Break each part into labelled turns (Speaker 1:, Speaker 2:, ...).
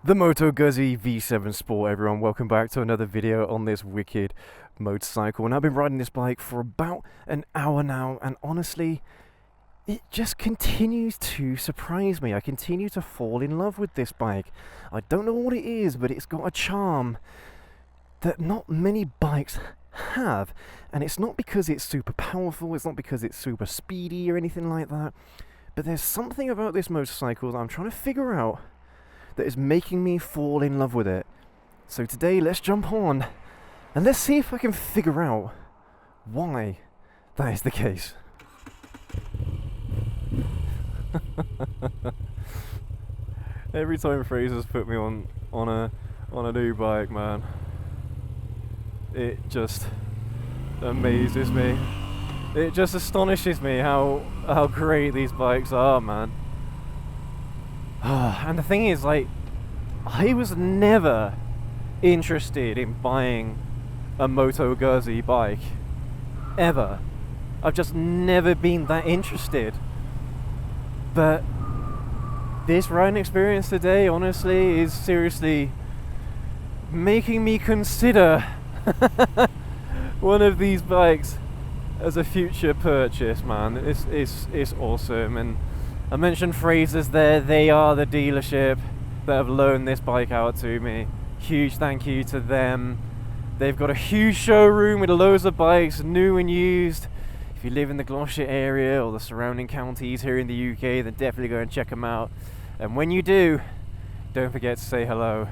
Speaker 1: The Moto Guzzi V7 Sport, everyone. Welcome back to another video on this wicked motorcycle. And I've been riding this bike for about an hour now, and honestly, it just continues to surprise me. I continue to fall in love with this bike. I don't know what it is, but it's got a charm that not many bikes have. And it's not because it's super powerful, it's not because it's super speedy or anything like that, but there's something about this motorcycle that I'm trying to figure out that is making me fall in love with it. So today, let's jump on and let's see if I can figure out why that is the case. Every time Frasers put me on a new bike, man, it just amazes me. It just astonishes me how great these bikes are, man. And the thing is, like, I was never interested in buying a Moto Guzzi bike, ever. I've just never been that interested. But this riding experience today, honestly, is seriously making me consider one of these bikes as a future purchase, man. It's awesome. And I mentioned Frasers there. They are the dealership that have loaned this bike out to me. Huge thank you to them. They've got a huge showroom with loads of bikes, new and used. If you live in the Gloucestershire area or the surrounding counties here in the UK, then definitely go and check them out. And when you do, don't forget to say hello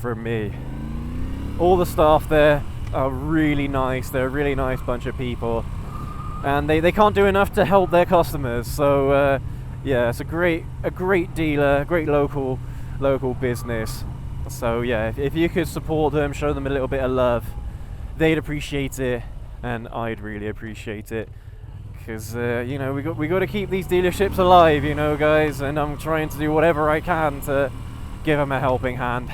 Speaker 1: from me. All the staff there are really nice. They're a really nice bunch of people, and they can't do enough to help their customers. So yeah, it's a great dealer, great local business. So yeah, if you could support them, show them a little bit of love, they'd appreciate it, and I'd really appreciate it. Because you know, we got to keep these dealerships alive, you know, guys. And I'm trying to do whatever I can to give them a helping hand.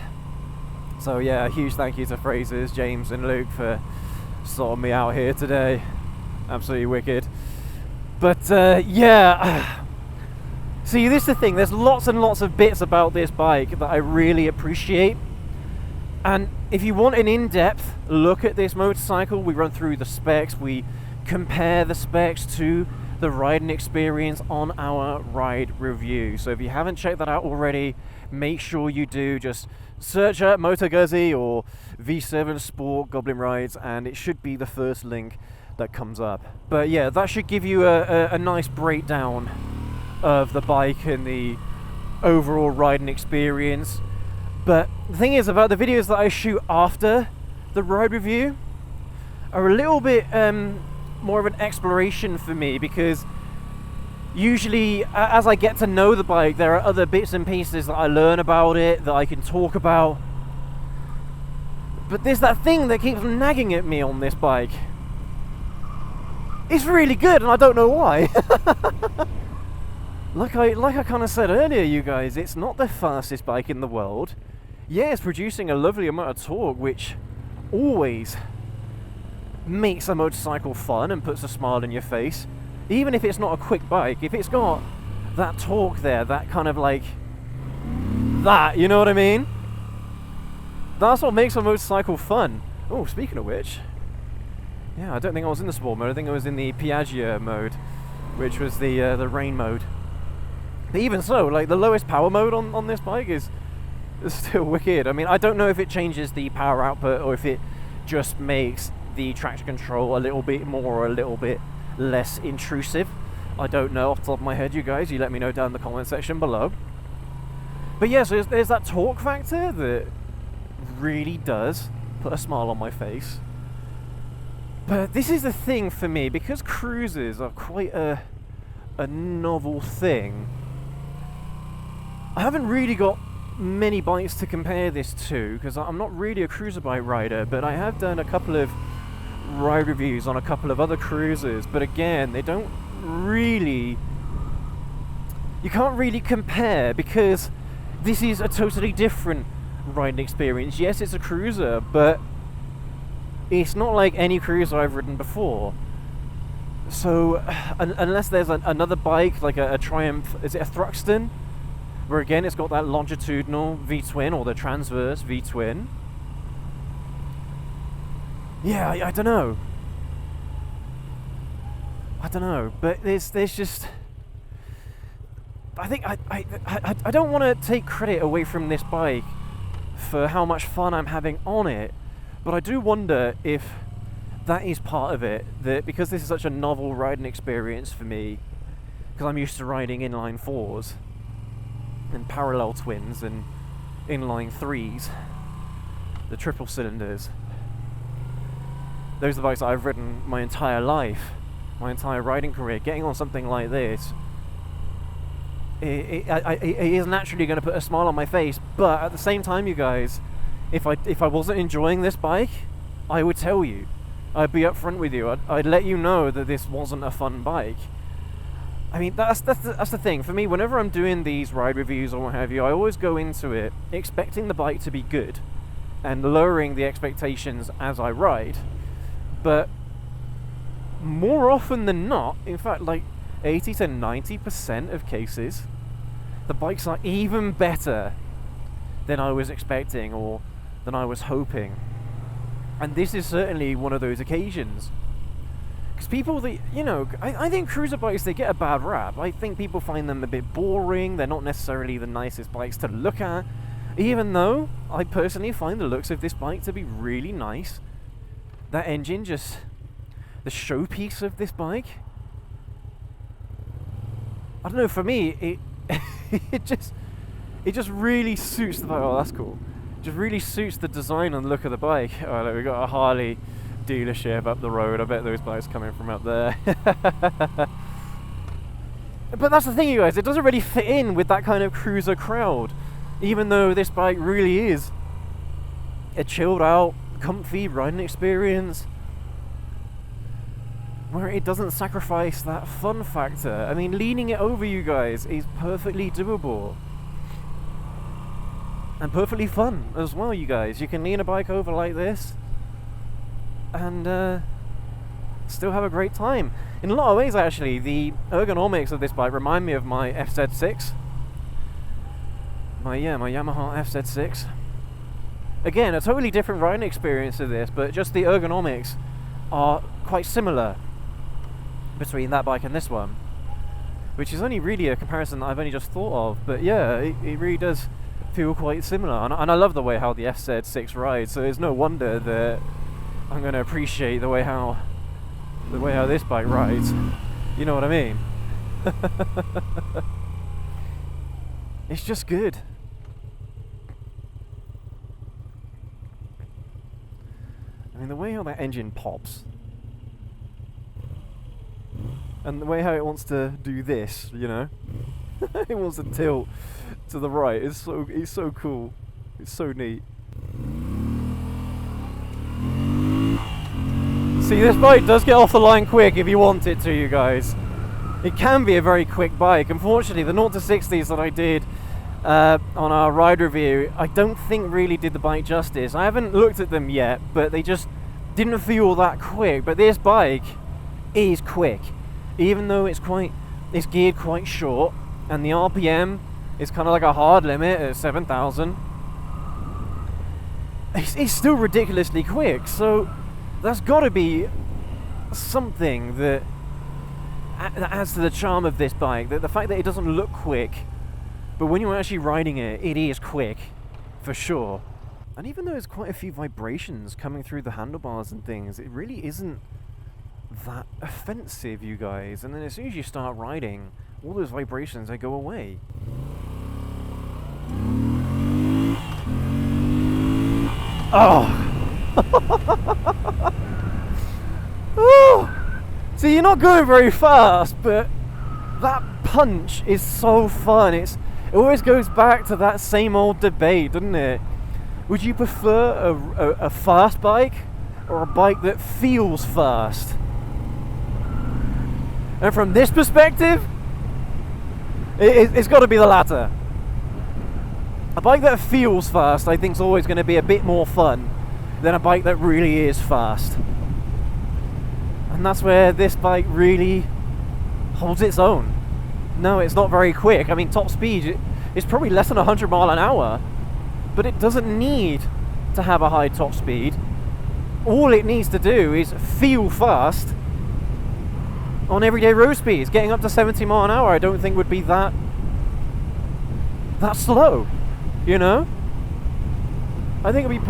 Speaker 1: So yeah, a huge thank you to Frasers, James and Luke for sorting me out here today. Absolutely wicked. But yeah. See, this is the thing, there's lots and lots of bits about this bike that I really appreciate. And if you want an in-depth look at this motorcycle, we run through the specs, we compare the specs to the riding experience on our ride review. So if you haven't checked that out already, make sure you do. Just search up Moto Guzzi or V7 Sport Goblin Rides, and it should be the first link that comes up. But yeah, that should give you a nice breakdown of the bike and the overall riding experience. But the thing is, about the videos that I shoot after the ride review are a little bit more of an exploration for me, because usually as I get to know the bike, there are other bits and pieces that I learn about it that I can talk about. But there's that thing that keeps nagging at me on this bike. It's really good, and I don't know why. Like I kind of said earlier, you guys, it's not the fastest bike in the world. Yeah, it's producing a lovely amount of torque, which always makes a motorcycle fun and puts a smile on your face. Even if it's not a quick bike, if it's got that torque there, that kind of like that, you know what I mean? That's what makes a motorcycle fun. Oh, speaking of which, yeah, I don't think I was in the sport mode. I think I was in the Piaggio mode, which was the rain mode. But even so, like, the lowest power mode on this bike is still wicked. I mean, I don't know if it changes the power output or if it just makes the traction control a little bit more or a little bit less intrusive. I don't know off the top of my head, you guys. You let me know down in the comment section below. But yeah, so there's that torque factor that really does put a smile on my face. But this is the thing for me, because cruisers are quite a novel thing. I haven't really got many bikes to compare this to, because I'm not really a cruiser bike rider, but I have done a couple of ride reviews on a couple of other cruisers. But again, they don't really, you can't really compare, because this is a totally different riding experience. Yes, it's a cruiser, but it's not like any cruiser I've ridden before. So unless there's another bike like a Triumph, is it a Thruxton? where again it's got that longitudinal V-twin, or the transverse V-twin. Yeah, I don't know. I don't know, but there's just... I think I don't want to take credit away from this bike for how much fun I'm having on it, but I do wonder if that is part of it, that because this is such a novel riding experience for me, because I'm used to riding inline 4s and parallel twins and inline 3s, the triple cylinders. Those are the bikes that I've ridden my entire life, my entire riding career. Getting on something like this, it is naturally going to put a smile on my face, but at the same time, you guys, if I wasn't enjoying this bike, I would tell you. I'd be upfront with you. I'd let you know that this wasn't a fun bike. I mean, that's the thing. For me, whenever I'm doing these ride reviews or what have you, I always go into it expecting the bike to be good and lowering the expectations as I ride. But more often than not, in fact, like 80 to 90% of cases, the bikes are even better than I was expecting or than I was hoping. And this is certainly one of those occasions. Because people, I think cruiser bikes, they get a bad rap. I think people find them a bit boring. They're not necessarily the nicest bikes to look at. Even though I personally find the looks of this bike to be really nice. That engine, just the showpiece of this bike. I don't know, for me, it just really suits the bike. Oh, that's cool. Just really suits the design and look of the bike. Oh, look, we've got a Harley dealership up the road. I bet those bikes coming from up there. But that's the thing, you guys. It doesn't really fit in with that kind of cruiser crowd. Even though this bike really is a chilled out, comfy riding experience where it doesn't sacrifice that fun factor. I mean, leaning it over, you guys, is perfectly doable. And perfectly fun as well, you guys. You can lean a bike over like this and still have a great time. In a lot of ways, actually, the ergonomics of this bike remind me of my FZ6. My Yamaha FZ6. Again, a totally different riding experience to this, but just the ergonomics are quite similar between that bike and this one, which is only really a comparison that I've only just thought of. But yeah, it really does feel quite similar, and I love the way how the FZ6 rides, so it's no wonder that I'm going to appreciate the way how this bike rides. You know what I mean? It's just good. I mean, the way how that engine pops, and the way how it wants to do this, you know, it wants to tilt to the right. It's so cool. It's so neat. See, this bike does get off the line quick if you want it to, you guys. It can be a very quick bike. Unfortunately, the 0 to 60s that I did on our ride review, I don't think really did the bike justice. I haven't looked at them yet, but they just didn't feel that quick. But this bike is quick, even though it's geared quite short, and the RPM is kind of like a hard limit at 7,000. It's still ridiculously quick, so that's got to be something that adds to the charm of this bike. The fact that it doesn't look quick, but when you're actually riding it, it is quick, for sure. And even though there's quite a few vibrations coming through the handlebars and things, it really isn't that offensive, you guys. And then as soon as you start riding, all those vibrations, they go away. Oh! Oh! See, you're not going very fast, but that punch is so fun. It always goes back to that same old debate, doesn't it? Would you prefer a fast bike or a bike that feels fast? And from this perspective, it's got to be the latter. A bike that feels fast, I think, is always going to be a bit more fun than a bike that really is fast. And that's where this bike really holds its own. No, it's not very quick. I mean, top speed, it's probably less than 100 mile an hour, but it doesn't need to have a high top speed. All it needs to do is feel fast on everyday road speeds. Getting up to 70 mile an hour I don't think would be that slow, you know? I think it'd be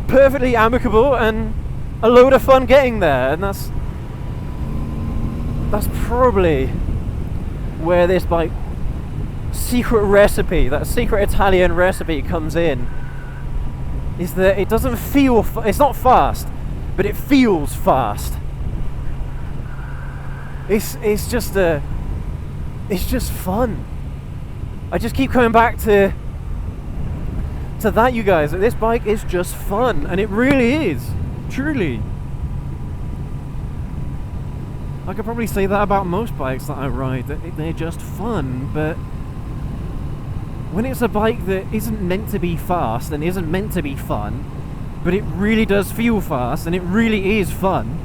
Speaker 1: perfectly amicable and a load of fun getting there, and that's probably where this bike secret recipe, that secret Italian recipe comes in, is that it doesn't feel it's not fast, but it feels fast. It's just fun. I just keep coming back to that, you guys. This bike is just fun, and it really is, truly. I could probably say that about most bikes that I ride, that they're just fun, but when it's a bike that isn't meant to be fast and isn't meant to be fun, but it really does feel fast and it really is fun,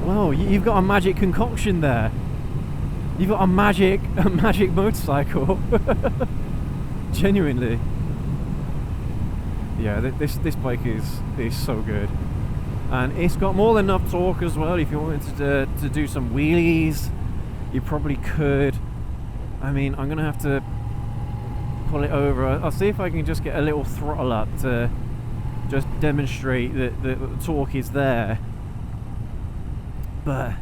Speaker 1: well, you've got a magic concoction there. You've got a magic motorcycle. Genuinely. Yeah, this bike is so good. And it's got more than enough torque as well. If you wanted to do some wheelies, you probably could. I mean, I'm gonna have to pull it over. I'll see if I can just get a little throttle up to just demonstrate that the torque is there. But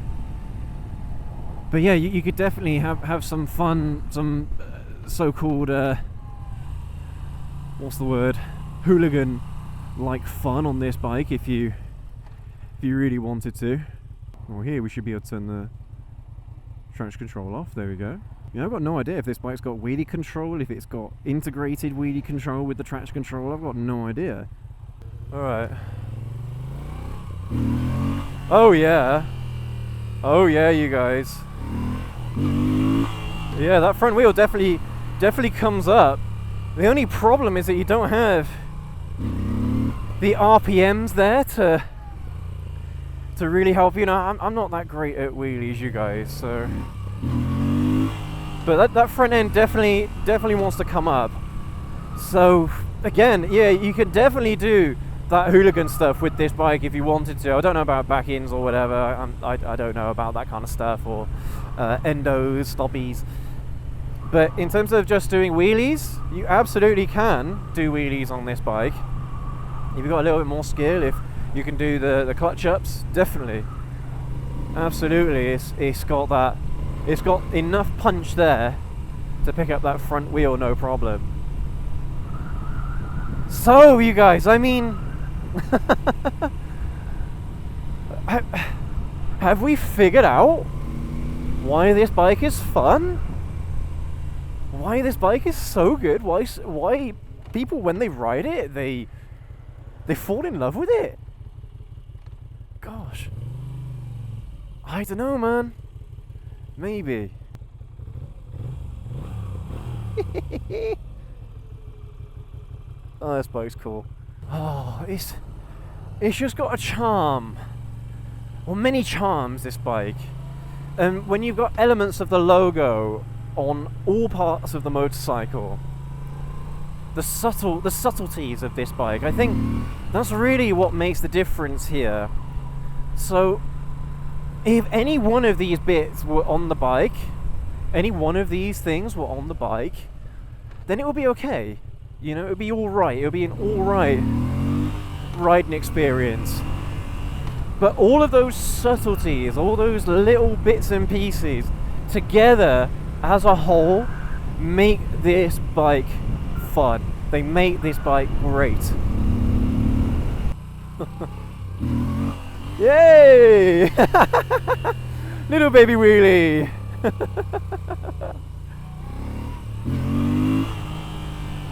Speaker 1: yeah, you could definitely have some fun, some so-called what's the word, hooligan like fun on this bike if you really wanted to. Well, here we should be able to turn the traction control off. There we go. You know, I've got no idea if this bike's got wheelie control, if it's got integrated wheelie control with the traction control. I've got no idea. Alright. Oh yeah. Oh yeah, you guys. Yeah, that front wheel definitely comes up. The only problem is that you don't have the RPMs there to really help. You know, I'm not that great at wheelies, you guys, so. But that front end definitely wants to come up. So again, yeah, you could definitely do that hooligan stuff with this bike if you wanted to. I don't know about back-ins or whatever. I don't know about that kind of stuff, or endos, stoppies. But in terms of just doing wheelies, you absolutely can do wheelies on this bike. If you've got a little bit more skill, if you can do the clutch ups, definitely. Absolutely, it's got enough punch there to pick up that front wheel, no problem. So, you guys, I mean, have we figured out why this bike is fun? Why this bike is so good? Why people, when they ride it, they fall in love with it? Gosh, I don't know, man. Maybe. Oh, this bike's cool. Oh, it's just got a charm. Well, many charms, this bike. And when you've got elements of the logo on all parts of the motorcycle, the subtleties of this bike, I think that's really what makes the difference here. So if any one of these bits were on the bike, any one of these things were on the bike, then it would be okay. You know, it would be alright. It would be an alright riding experience. But all of those subtleties, all those little bits and pieces together as a whole make this bike fun. They make this bike great. Yay! Little baby wheelie.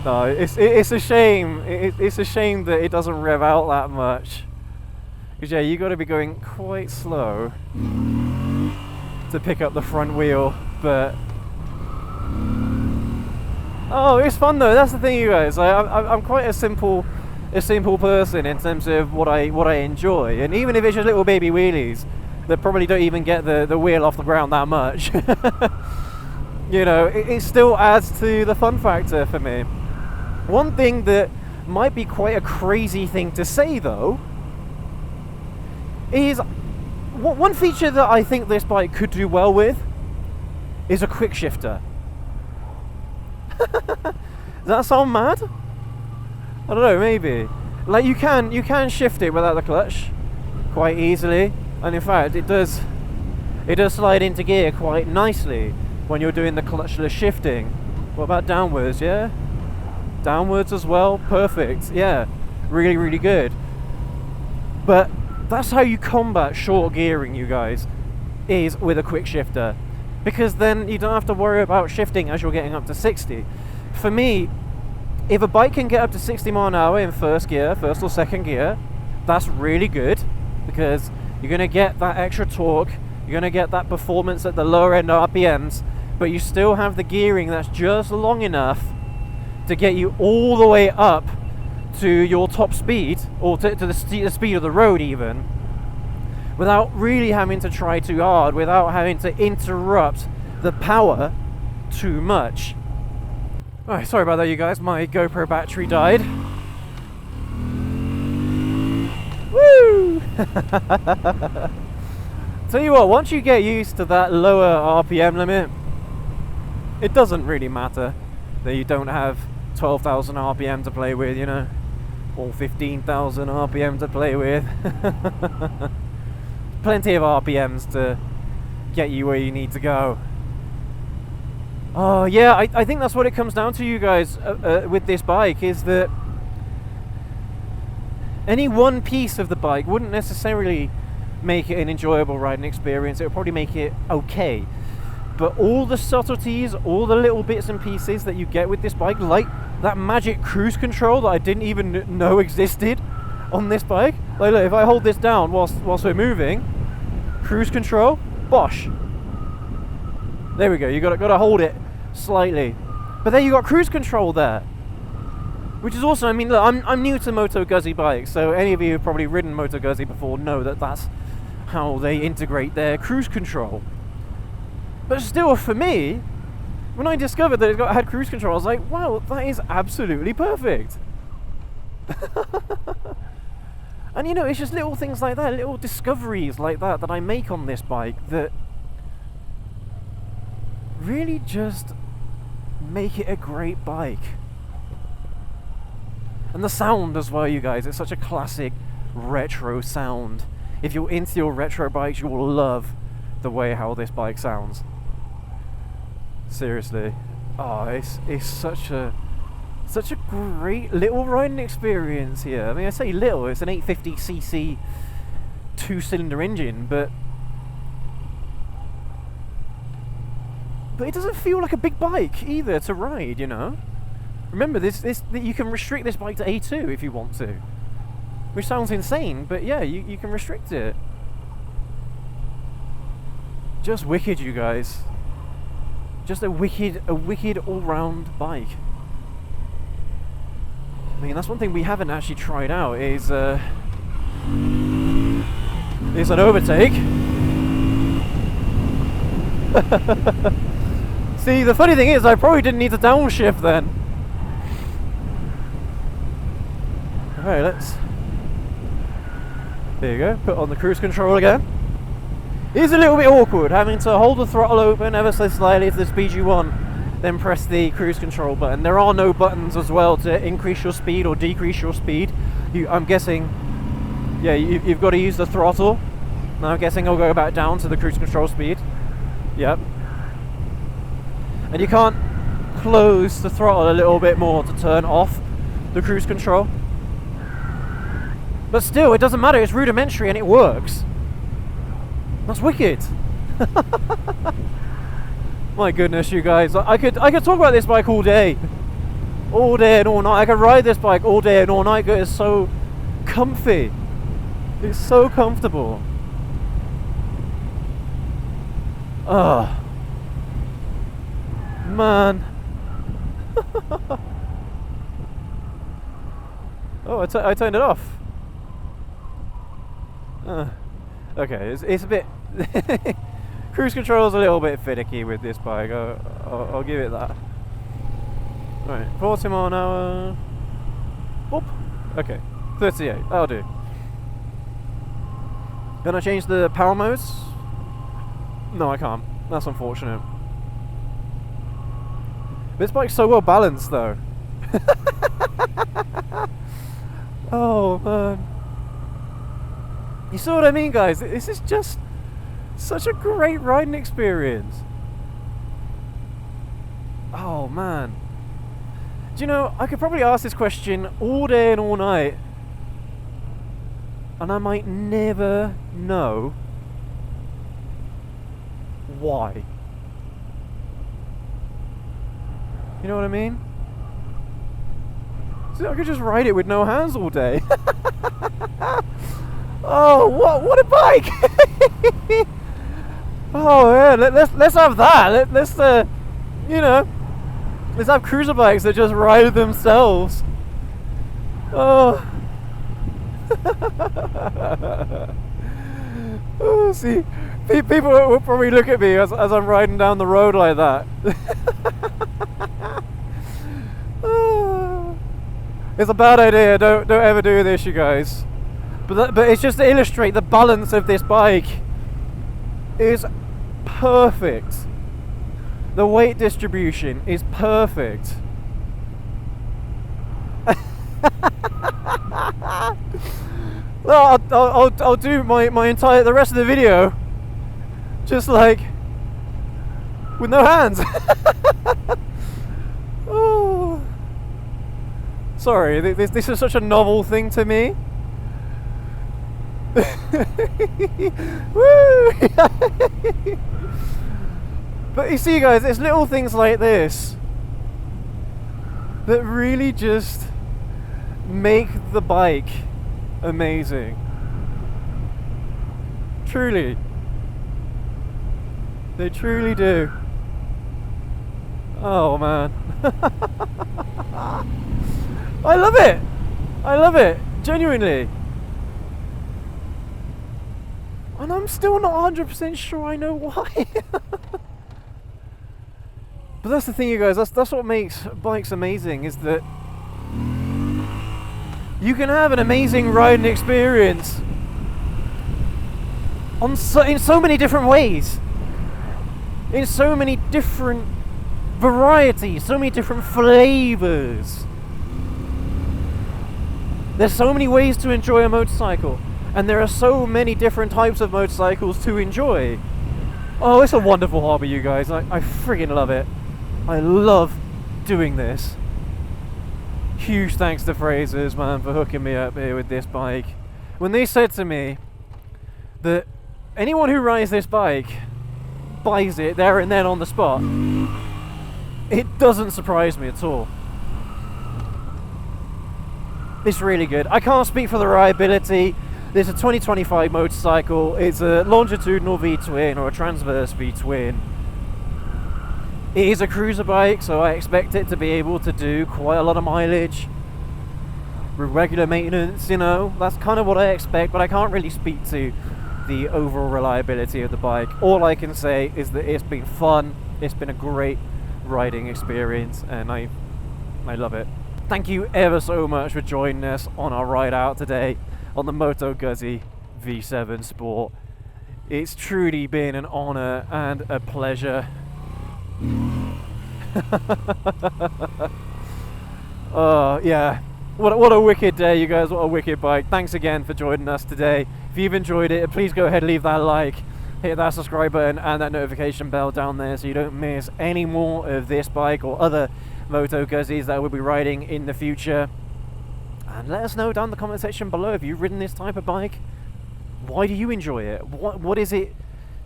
Speaker 1: No, it's a shame. It's a shame that it doesn't rev out that much. Because yeah, you got to be going quite slow to pick up the front wheel. But oh, it's fun though. That's the thing, you guys. I'm quite a simple person in terms of what I enjoy, and even if it's just little baby wheelies, that probably don't even get the wheel off the ground that much. You know, it still adds to the fun factor for me. One thing that might be quite a crazy thing to say though is one feature that I think this bike could do well with is a quick shifter. Does that sound mad? I don't know, maybe. Like you can shift it without the clutch quite easily, and in fact it does slide into gear quite nicely when you're doing the clutchless shifting. What about downwards? Yeah, downwards as well. Perfect. Yeah, really, really good. But that's how you combat short gearing, you guys, is with a quick shifter, because then you don't have to worry about shifting as you're getting up to 60. For me, if a bike can get up to 60 mile an hour in first or second gear, that's really good, because you're going to get that extra torque, you're going to get that performance at the lower end RPMs, but you still have the gearing that's just long enough to get you all the way up to your top speed, or to the speed of the road even, without really having to try too hard, without having to interrupt the power too much. Alright, sorry about that you guys, my GoPro battery died. Woo! Tell you what, once you get used to that lower RPM limit, it doesn't really matter that you don't have 12,000 RPM to play with, you know, or 15,000 RPM to play with. Plenty of RPMs to get you where you need to go. Oh yeah, I think that's what it comes down to, you guys, with this bike, is that any one piece of the bike wouldn't necessarily make it an enjoyable riding experience. It would probably make it okay. But all the subtleties, all the little bits and pieces that you get with this bike, like that magic cruise control that I didn't even know existed on this bike. Like, look, if I hold this down whilst we're moving, cruise control, bosh. There we go. You got to hold it slightly, but there you got cruise control there, which is awesome. I mean, look, I'm new to Moto Guzzi bikes, so any of you who've probably ridden Moto Guzzi before know that that's how they integrate their cruise control. But still, for me, when I discovered that it had cruise control, I was like, wow, that is absolutely perfect. And you know, it's just little things like that, little discoveries like that I make on this bike that really just make it a great bike. And the sound as well, you guys, it's such a classic retro sound. If you're into your retro bikes, you will love the way how this bike sounds. Seriously. Oh, it's such a great little riding experience here. I mean, I say little, it's an 850cc 2-cylinder engine, but it doesn't feel like a big bike either to ride, you know. Remember, this you can restrict this bike to A2 if you want to, which sounds insane, but yeah, you can restrict it. Just wicked, you guys. Just a wicked all-round bike. I mean, that's one thing we haven't actually tried out is an overtake. See, the funny thing is, I probably didn't need to downshift then. Alright, there you go, put on the cruise control again. It is a little bit awkward having to hold the throttle open ever so slightly to the speed you want, then press the cruise control button. There are no buttons as well to increase your speed or decrease your speed. I'm guessing, yeah, you've got to use the throttle. Now I'm guessing I'll go back down to the cruise control speed. Yep. And you can't close the throttle a little bit more to turn off the cruise control. But still, it doesn't matter, it's rudimentary and it works. That's wicked. My goodness, you guys, I could talk about this bike all day and all night. I could ride this bike all day and all night. It's so comfy. It's so comfortable. Ah, man. Oh, I turned it off. Okay, it's a bit Cruise control is a little bit finicky with this bike. I'll give it that. Right, 40 mile an hour. Oop. Okay, 38. That'll do. Can I change the power modes? No, I can't. That's unfortunate. This bike's so well balanced, though. Oh man. You see what I mean, guys? This is just such a great riding experience. Oh man. Do you know, I could probably ask this question all day and all night, and I might never know why. You know what I mean? So I could just ride it with no hands all day. Oh, what a bike! Oh yeah, let's have that. Let's you know, let's have cruiser bikes that just ride themselves. Oh. Oh, see, people will probably look at me as I'm riding down the road like that. Oh. It's a bad idea. Don't ever do this, you guys. But it's just to illustrate the balance of this bike is perfect. The weight distribution is perfect. Well, I'll do the rest of the video just like with no hands. Oh. Sorry, this is such a novel thing to me. Woo! But you see, guys, it's little things like this that really just make the bike amazing. Truly. They truly do. Oh man. I love it. I love it. Genuinely. And I'm still not 100% sure I know why. But that's the thing, you guys, that's what makes bikes amazing, is that you can have an amazing riding experience in so many different ways, in so many different varieties, so many different flavors. There's so many ways to enjoy a motorcycle, and there are so many different types of motorcycles to enjoy. Oh, it's a wonderful hobby, you guys. I friggin' love it. I love doing this. Huge thanks to Frasers, man, for hooking me up here with this bike. When they said to me that anyone who rides this bike buys it there and then on the spot, it doesn't surprise me at all. It's really good. I can't speak for the rideability. This is a 2025 motorcycle. It's a longitudinal V-twin or a transverse V-twin. It is a cruiser bike, so I expect it to be able to do quite a lot of mileage with regular maintenance, you know. That's kind of what I expect, but I can't really speak to the overall reliability of the bike. All I can say is that it's been fun, it's been a great riding experience, and I love it. Thank you ever so much for joining us on our ride out today on the Moto Guzzi V7 Sport. It's truly been an honor and a pleasure. Oh yeah, what a wicked day, you guys. What a wicked bike. Thanks again for joining us today. If you've enjoyed it, please go ahead and leave that like, hit that subscribe button and that notification bell down there so you don't miss any more of this bike or other Moto Guzzis that we'll be riding in the future. And let us know down in the comment section below if you've ridden this type of bike. Why do you enjoy it? What is it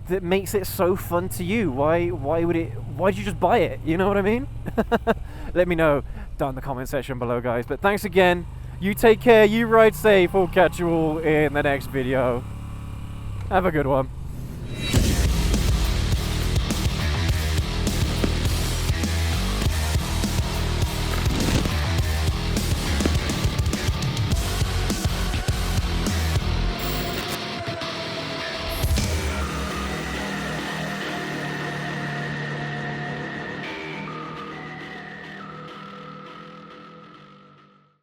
Speaker 1: that makes it so fun to you? Why did you just buy it? You know what I mean? Let me know down in the comment section below, guys. But thanks again. You take care, you ride safe. We'll catch you all in the next video. Have a good one.